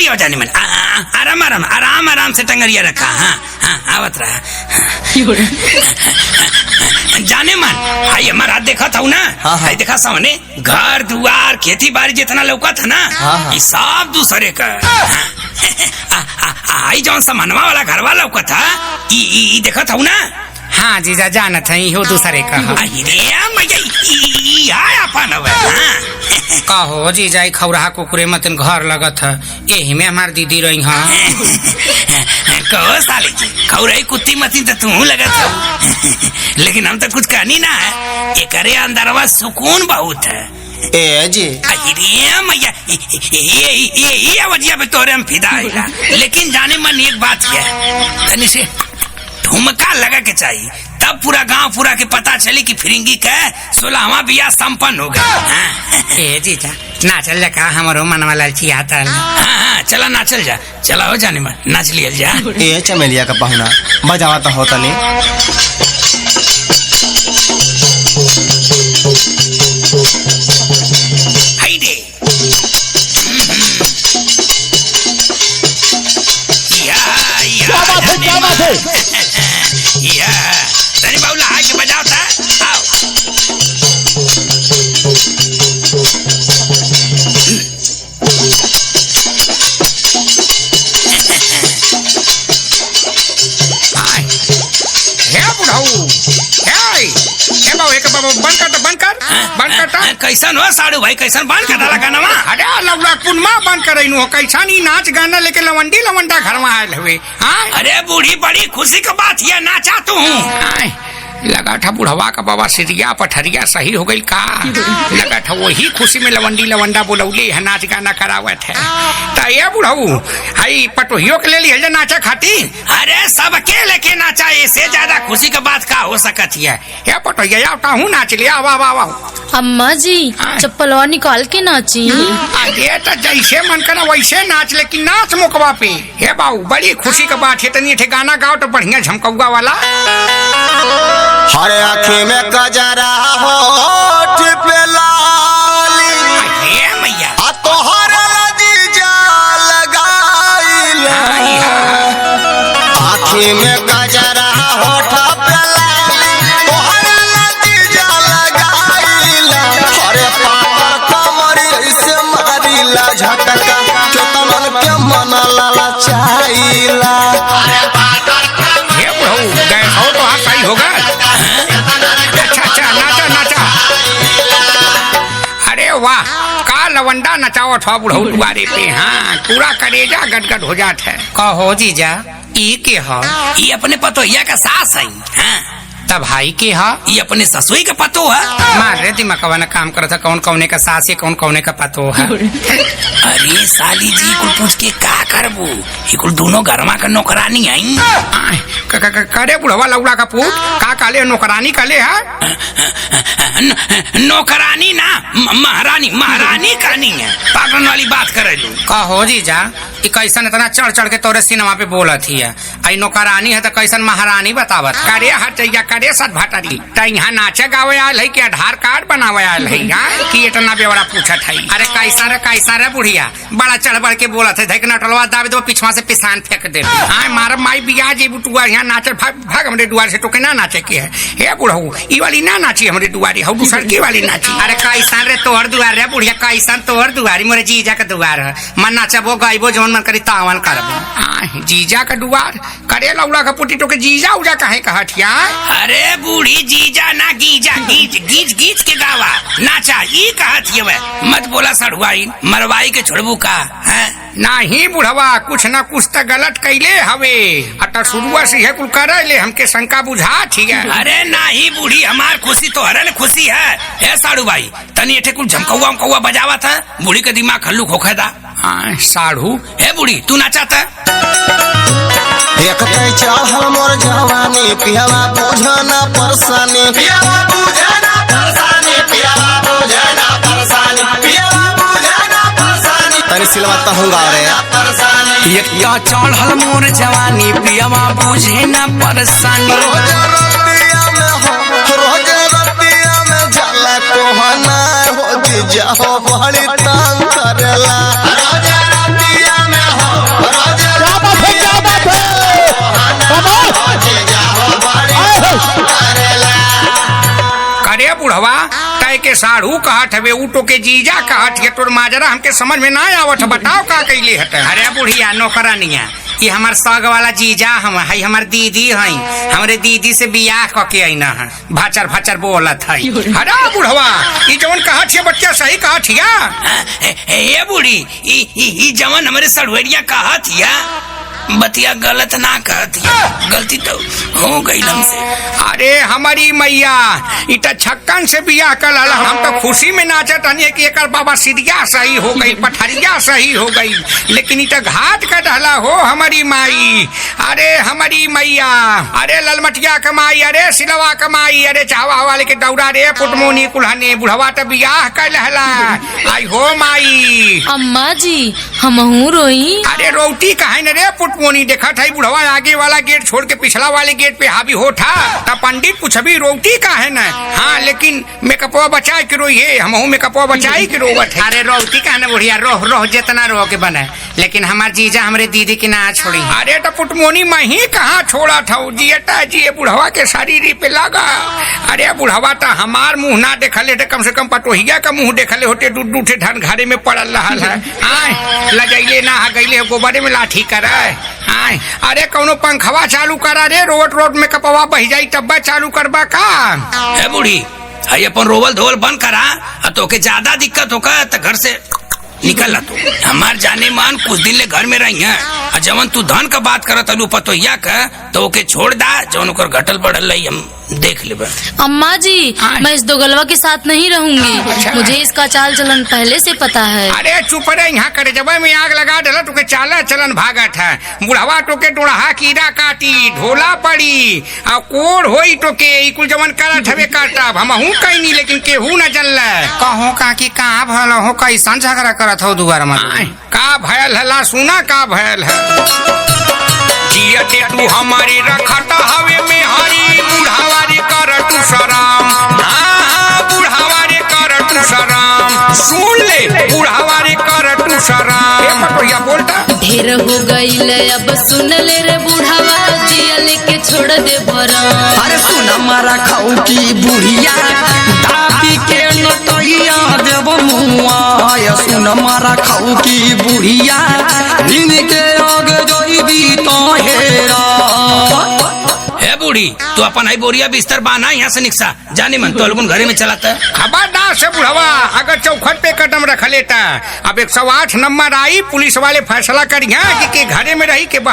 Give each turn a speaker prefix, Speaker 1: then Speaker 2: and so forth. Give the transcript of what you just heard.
Speaker 1: चलिए आओ जाने मन आराम आराम आराम आराम से टंगरिया रखा। हाँ हाँ आवत रहा जाने मन आई हमारा देखा था ना। हाँ। देखा सामने घर दुआर खेती बाड़ी जितना लौका था ना। हाँ। सब दूसरे का। आई जौन सा मनवा वाला घर वाला लौका था देखा था ना।
Speaker 2: हाँ जीजा जानत है हो दूसरे का। कहो जीजा खौरा कुकुरे मतन घर लगत है यही में हमार दीदी रही। हाँ
Speaker 1: कहो साली जी खौराई कुत्ती मती तो तू लगत है लेकिन हम तो कुछ कहनी ना है। एक अंदरवा सुकून बहुत है
Speaker 3: ए जी।
Speaker 1: मैया ये वजह पे तोरे हम फिदा आइला। लेकिन जाने मन एक बात है तनी से ठुमका लगा के चाहिए तब पूरा गांव पूरा के पता चले कि फिरिंगी का 16वां बियाह संपन्न हो गया।
Speaker 2: ए जीजा नाचल जा का हमारो मनवा लालची आता है।
Speaker 1: हाँ चला नाचल जा चला हो जाने मन नाच लिया जा।
Speaker 3: ए चमेलिया का पहुना बजावा तो होता नहीं।
Speaker 1: हाय रे
Speaker 4: क्या बात है
Speaker 1: या तनी बाबूला आके बजाओ था। आओ
Speaker 2: हे बुढ़ाऊ हे बाबू एक बाबू बंद कर
Speaker 1: कैसन हो साड़ू भाई कैसन बंद कर डाला गाना।
Speaker 2: अरे लवला कुनमा बंद कर रही हो कैसा नहीं नाच गाना लेके लवंडी लवंडा घर में आयल हुए।
Speaker 1: अरे बूढ़ी बड़ी खुशी की बात है नाचा तू।
Speaker 2: लगा था बुढ़वा का बाबा सिरिया पठरिया सही हो गई का। लगा था वही खुशी में लवंडी लवंडा बोलौली है नाच गाना करावत है। तो ये बुढ़ऊ हाई पटोहियों के ले लिया नाचा खाती।
Speaker 1: अरे सबके लेके नाचा इससे ज्यादा खुशी की बात का हो सकती है।
Speaker 2: ये पटोहिया हूँ नाच लिया वाह वाह वाह।
Speaker 5: अम्मा जी चप्पलवा निकाल के नाची।
Speaker 2: अरे तो जैसे मन करे वैसे नाच लेकिन नाच मुकवा पे। हे बाबू बड़ी खुशी की बात है तनी गाना गाओ तो बढ़िया झमकौआ वाला।
Speaker 3: हर आँखें में कजरा होठ पे लाली
Speaker 1: मैया
Speaker 3: तोहर जीजा लगाइला। आँखें में कजरा होठ पे लाली तोहर जीजा लगाइला। अरे पापर कमरी से मारिला झटका केतनन के मन लाला चाइला।
Speaker 2: ये बुढ़ऊ गए हो तो सही होगा। वाह का लवंडा नचाओ था बुढ़ऊ दुआरे पे। हाँ पूरा करेजा गदगद हो जाता है। कहो जीजा ये के हो।
Speaker 1: ये अपने पतोहिया का सास है। हाँ
Speaker 2: तब भाई के हा
Speaker 1: ये अपने ससुई का पतो है।
Speaker 2: मारे दिमागवा न काम करता कौन कौने का सास है कौन कौने का पतो है।
Speaker 1: अरे साली जी कुल पूछ के का करबू ये कुल दोनों घरमा का नौकरानी आई।
Speaker 2: करे बुढ़वा लौड़ा का पूत का काले नौकरानी काले है।
Speaker 1: नौकरानी ना महारानी महारानी कानी है पागल वाली बात करे लू।
Speaker 2: कहो जीजा कि कैसन इतना चढ़ चढ़ के तोरे सिनेमा पे बोलत ही है। आई नौकरानी है तो कैसन महारानी बतावत। करे हटैया करे सत भटरी त यहाँ नाचे गावे आयल है कि आधार कार्ड बनावे आयल है कि इतना बेवड़ा पूछत है। अरे कैसा रे बुढ़िया बड़ा चढ़ बढ़ के बोलत है धक नटलवा दाबे दो पिछवा से पिसान फेंक दे। हाँ मार माई बिया जे बुटुआ यहाँ नाचे भाग हमरे दुआर से टोके ना नाचे के है। हे बुढ़ऊ ई वाली ना नाची हमरे दुआरी हऊ दूसर की वाली नाची। अरे कैसन रे तोहर दुआर रे बुढ़िया कैसन तोहर दुआरी मोरे जीजा का दुआर है। मन नाचबो गाइबो जवन मन करी तावन करबो। जीजा का दुआर करे लौड़ा का पुटी टोके जीजा उजा काहे कहठिया।
Speaker 1: अरे बूढ़ी जीजा ना गीजा गीज गीज गीज के गावा नाचा ये कहत ये मत बोला सड़ुआई मरवाई के छोड़बू का है।
Speaker 2: नहीं बुढ़वा कुछ न कुछ तो गलत कैले हवे अटा शुरुआ से है कुल करे ले हमके शंका बुझा थी।
Speaker 1: अरे नहीं बूढ़ी हमार खुशी तो हरन खुशी है। हे साड़ू भाई तनी एठे कुल झमकौआ उमकौआ बजावा था बूढ़ी के दिमाग हल्लू खोखे दा।
Speaker 2: साढ़ू
Speaker 1: हे बूढ़ी तू नाचा था।
Speaker 3: एक चढ़ल मोर जवानी पियावा बुझना परसानी पियावा बुझना परसानी पियावा बुझना परसानी पियावा बुझना परसानी तनी सिलवता होगा रे परसानी।
Speaker 1: एक चढ़ल मोर जवानी पियावा बुझे ना परसानी।
Speaker 3: रोज रतिया में जाला कोहना हो जीजा हो बड़ी तंग करेला। रोज रतिया में
Speaker 2: बुढ़वा तय के साढ़ू कहत हवे ऊटो के जीजा कहत है तोर माजरा हमके समझ में ना आवत। बताओ का कैले हट। अरे बुढ़िया नौकरानिया ये हमार सग वाला जीजा हम है, हमार दीदी है, हमरे दीदी से बियाह कके आई ना भाचर भाचर बोलत है। अरे बुढ़वा ये जवन कहत है बच्चा सही कहत है।
Speaker 1: ये बूढ़ी ई जवन हमारे सड़वरिया कहत हिया बतिया गलत ना कहत हिया, गलती तो हो गई हमसे।
Speaker 2: अरे हमारी मैया इटा छक्कन से बियाह कर हम तो खुशी में नाचत हनी कि एकर बाबा सिदिया सही हो गई, पठारिया सही हो गई, लेकिन इटा घाट का डहला हो हमारी माई। अरे हमारी मैया, अरे ललमटिया कमाई, अरे सिलवा कमाई, अरे चावा वाले के दौरा रे पुटमोनी कुल्हने बुढ़वा तो बियाह कर लहला। आई हो माई।
Speaker 5: अम्मा जी हमहू रोई।
Speaker 2: अरे रोटी कहे न रे पुटमोनी, देखा था बुढ़वा आगे वाला गेट छोड़ के पिछला वाले गेट पे हावी होठा तब पंडित कुछ भी रोटी का है ना। हाँ लेकिन मेकअपवा बचाए के रोइए, हमहू मेकअपवा बचाई के रोवत है। अरे रोटी का ना बुढ़िया, रोह रोह जितना रोह के बने, लेकिन हमार जीजा हमरे दीदी की ना छोड़ी। अरे तो पुटमोनी मैं ही कहाँ छोड़ा था, जियता जी बुढ़वा के शरीर पे लगा। अरे बुढ़वा तो हमार मुँह ना देखले थे, कम से कम पटोहिया का मुँह देखले होते दूठे धन घरे में पड़ल रहा है। आय लगैले ना गईले गोबरे में लाठी करे। आय अरे कौनो पंखवा चालू करा रे, रोड में कपवा बह जाई तब चालू करबा का।
Speaker 1: है बूढ़ी है अपन रोवल धोवल बंद करा, तो के ज्यादा दिक्कत होगा तो घर से निकल तू। हमार जाने मान कुछ दिन ले घर में रही है, जवन तू धन का बात करत अलू पतोहिया का तो ओके छोड़ दा, जवन ओकर घटल बढ़ल रही हम देख ले।
Speaker 5: अम्मा जी मैं इस दोगलवा के साथ नहीं रहूंगी, मुझे इसका चाल चलन पहले से पता है।
Speaker 2: अरे चुप रहे, यहाँ करे जब में आग लगा डला तो के चाला चलन भागत है। बुढ़वा तो के डोढ़ा कीड़ा काटी ढोला पड़ी और कोड़ होई तो के कुल जवन करत हवे करता हमहू कहीं नहीं, लेकिन केहू न जल कहो का कि कहाँ भल हो, कैसन झगड़ा करत हो दुआर में का भयल है, ला सुना का भयल है। जियते तू हमारी रखता हवे में हरी बुढ़ावा रे करत शराम। हाँ बुढ़ावा रे करत शराम, सुन ले बुढ़ावा रे करत शराम। ए पटोहिया बोलता
Speaker 5: ढेर हो गईल अब सुन ले रे बुढ़ावा, जिया लेके छोड़ दे भरा।
Speaker 3: अरे सुन मारा खाऊ की बुढ़िया दाबी के नटैया देव मुआ। सुन मारा खाऊ की बुढ़िया रिंग के आग जोईबी तो हेरा।
Speaker 1: है बूढ़ी तू अपन है बोरिया बिस्तर बाना यहाँ से निकसा, जाने मन तो अलगुन घरे में चलाता है।
Speaker 2: खबरदार से बुढ़वा अगर चौखट पे कदम रख लेता, अब 108 नंबर आई पुलिस वाले फैसला करिया कि घरे में रही के